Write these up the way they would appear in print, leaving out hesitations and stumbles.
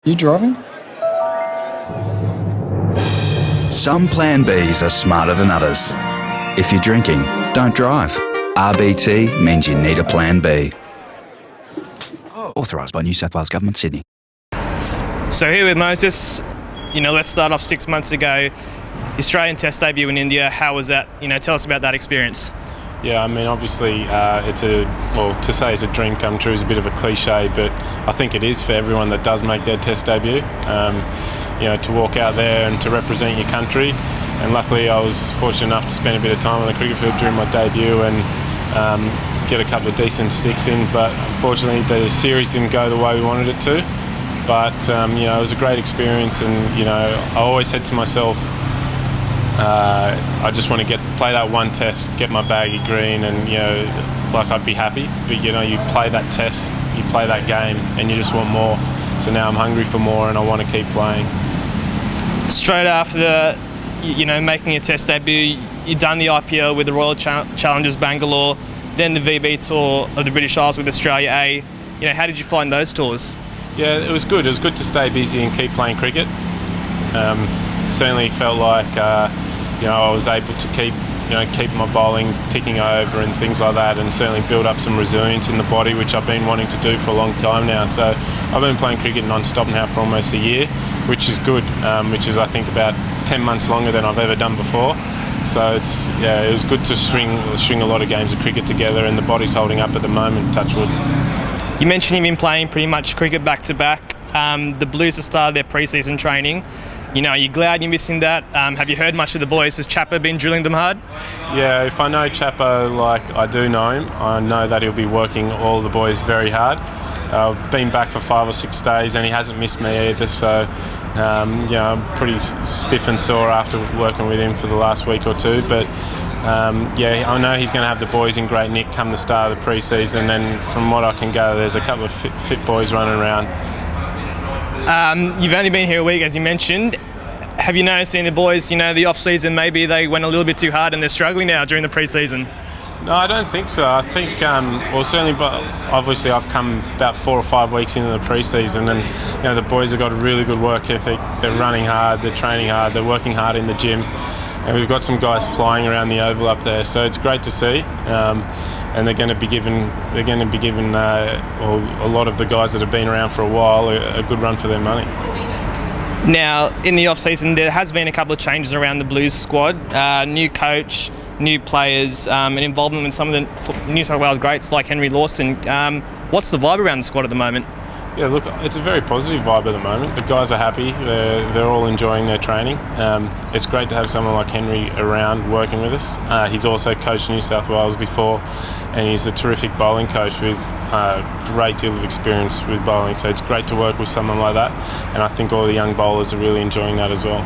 You driving? Some Plan Bs are smarter than others. If you're drinking, don't drive. RBT means you need a Plan B. Authorised by New South Wales Government, Sydney. So here with Moses, let's start off 6 months ago. Australian Test debut in India. How was that? Tell us about that experience. Yeah, I mean, obviously, to say it's a dream come true is a bit of a cliche, but I think it is for everyone that does make their Test debut. To walk out there and to represent your country. And luckily, I was fortunate enough to spend a bit of time on the cricket field during my debut and get a couple of decent sticks in. But unfortunately, the series didn't go the way we wanted it to. But it was a great experience, and I always said to myself, I just want to play that one test, get my baggy green, and I'd be happy. But you play that test, you play that game, and you just want more. So now I'm hungry for more, and I want to keep playing. Straight after making your Test debut, you done the IPL with the Royal Challengers Bangalore, then the VB tour of the British Isles with Australia A. How did you find those tours? Yeah, it was good. It was good to stay busy and keep playing cricket. Certainly felt like I was able to keep my bowling ticking over and things like that, and certainly build up some resilience in the body, which I've been wanting to do for a long time now. So I've been playing cricket non-stop now for almost a year, which is good, which is I think about 10 months longer than I've ever done before. So it was good to string a lot of games of cricket together, and the body's holding up at the moment, touch wood. You mentioned you've been playing pretty much cricket back to back. The Blues have started their pre-season training. Are you glad you're missing that? Have you heard much of the boys? Has Chappo been drilling them hard? Yeah, if I know Chappo like I do know him, I know that he'll be working all the boys very hard. I've been back for 5 or 6 days and he hasn't missed me either, so I'm pretty stiff and sore after working with him for the last week or two. But I know he's going to have the boys in great nick come the start of the pre-season, and from what I can gather, there's a couple of fit boys running around. You've only been here a week, as you mentioned. Have you noticed in the boys, the off-season, maybe they went a little bit too hard and they're struggling now during the pre-season? No, I don't think so. I think, certainly, but obviously I've come about 4 or 5 weeks into the pre-season, and the boys have got a really good work ethic. They're running hard, they're training hard, they're working hard in the gym, and we've got some guys flying around the oval up there. So it's great to see, and they're going to be given a lot of the guys that have been around for a while a good run for their money. Now, in the off-season, there has been a couple of changes around the Blues squad. New coach, new players, and involvement with some of the New South Wales greats like Henry Lawson. What's the vibe around the squad at the moment? Yeah, look, it's a very positive vibe at the moment. The guys are happy. They're all enjoying their training. It's great to have someone like Henry around working with us. He's also coached New South Wales before, and he's a terrific bowling coach with a great deal of experience with bowling. So it's great to work with someone like that, and I think all the young bowlers are really enjoying that as well.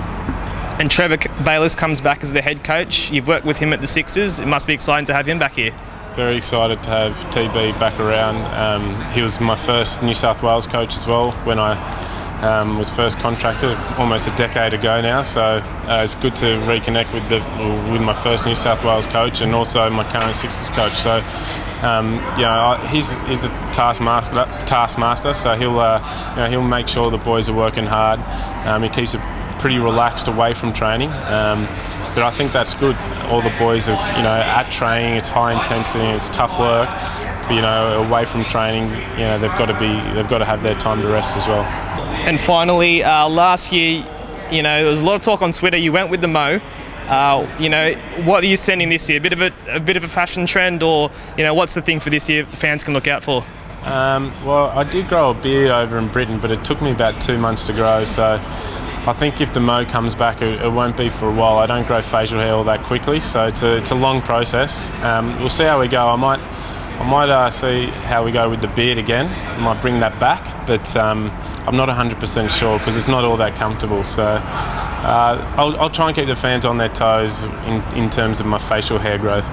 And Trevor Bayliss comes back as the head coach. You've worked with him at the Sixers. It must be exciting to have him back here. Very excited to have TB back around. He was my first New South Wales coach as well when I was first contracted almost a decade ago now. So it's good to reconnect with my first New South Wales coach and also my current Sixers coach. So he's a taskmaster. So he'll make sure the boys are working hard. He keeps it pretty relaxed away from training, but I think that's good. All the boys are at training. It's high intensity, it's tough work, but away from training, they've got to have their time to rest as well. And finally, last year, there was a lot of talk on Twitter. You went with the Mo. What are you sending this year? A bit of a fashion trend, or what's the thing for this year the fans can look out for? Well, I did grow a beard over in Britain, but it took me about 2 months to grow. So I think if the Mo comes back, it won't be for a while. I don't grow facial hair all that quickly, so it's a long process. We'll see how we go. I might see how we go with the beard again. I might bring that back, but I'm not 100% sure because it's not all that comfortable. So I'll try and keep the fans on their toes in terms of my facial hair growth.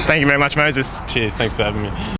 Thank you very much, Moses. Cheers. Thanks for having me.